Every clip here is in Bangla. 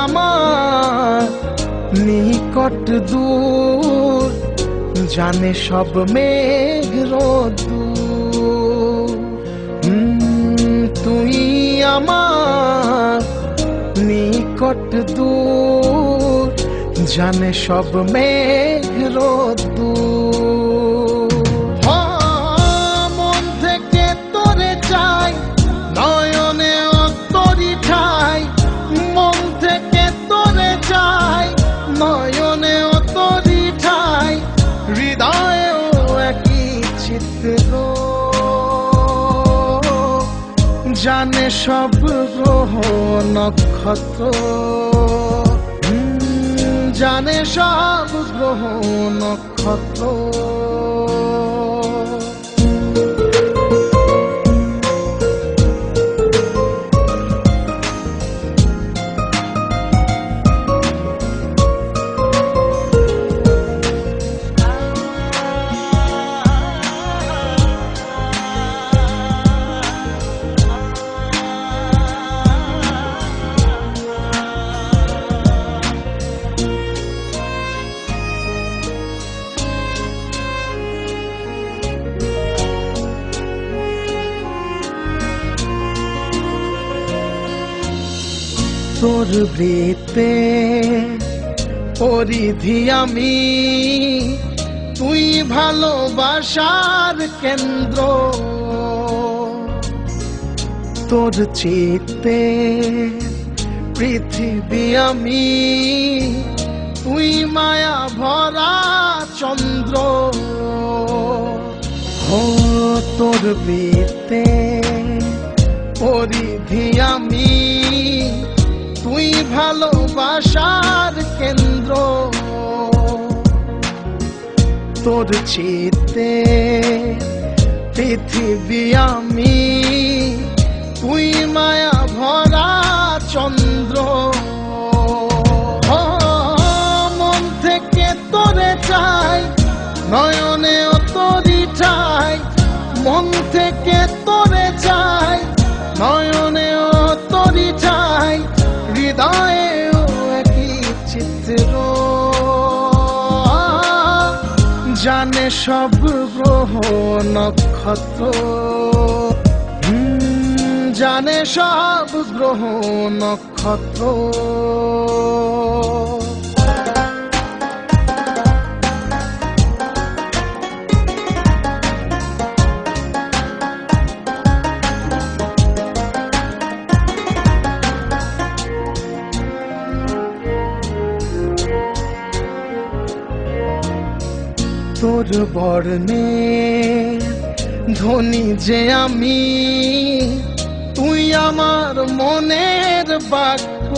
আমার নিকট দূর, জানে সব মেঘ রোদ্দুর। তুই আমার নিকট দূর, জানে সব মেঘ রোদ্দুর। মন থেকে তোরে চাই, নয়নে অন্তরি ঠাই। মন থেকে তোরে চাই, নয়নে অন্তরি ঠাই। হৃদয়েও একই চিত্র, জানে সব গ্রহ নক্ষত্র। জানে সব গ্রহ নক্ষত্র। তোর বৃত্তে পরিধি আমি, তুই ভালোবাসার কেন্দ্র। তোর চিত্তে পৃথিবী আমি, তুই মায়া ভরা চন্দ্র। তোর বৃত্তে পরিধি আমি, তুই ভালোবাসার কেন্দ্র। তোর চিত্তে পৃথিবী আমি, তুই মায়া ভরা চন্দ্র। মন থেকে তোরে চাই, নয়নে তোরি ঠাই। মন থেকে তোরে চাই, নয়নে তোরি ঠাই। হৃদয়েও একই চিত্র, জানে সব গ্রহ নক্ষত্র। জানে সব গ্রহ নক্ষত্র। তোর বর্ণে ধ্বনি যে আমি, তুই আমার মনের বাক্য।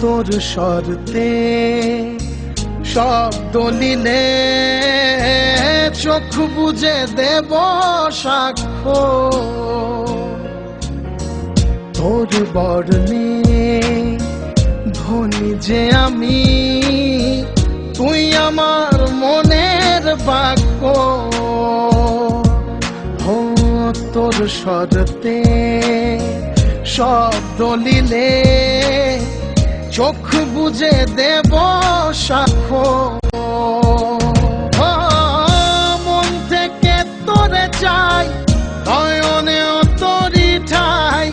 তোর শর্তে শব্দ নিলে, চোখ বুঝে দেব সাক্ষ্য। তোর বর্ণে ধ্বনি যে আমি, তুই আমার মনের বাক্য। তোর শর্তে শব্দ নিলে, চোখ বুঝে দেব সাক্ষ্য। মন থেকে তোরে চাই, নয়নে তোরি ঠাই।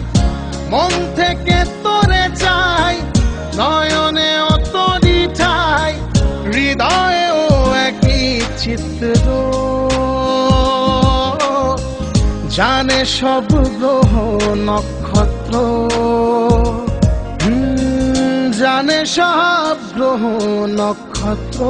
মন থেকে তোরে চাই, নয়নে তোরি ঠাই। হৃদয়েও একই চিত্র, জানে সব গ্রহ নক্ষত্র। জানে সব গ্রহ নক্ষত্র।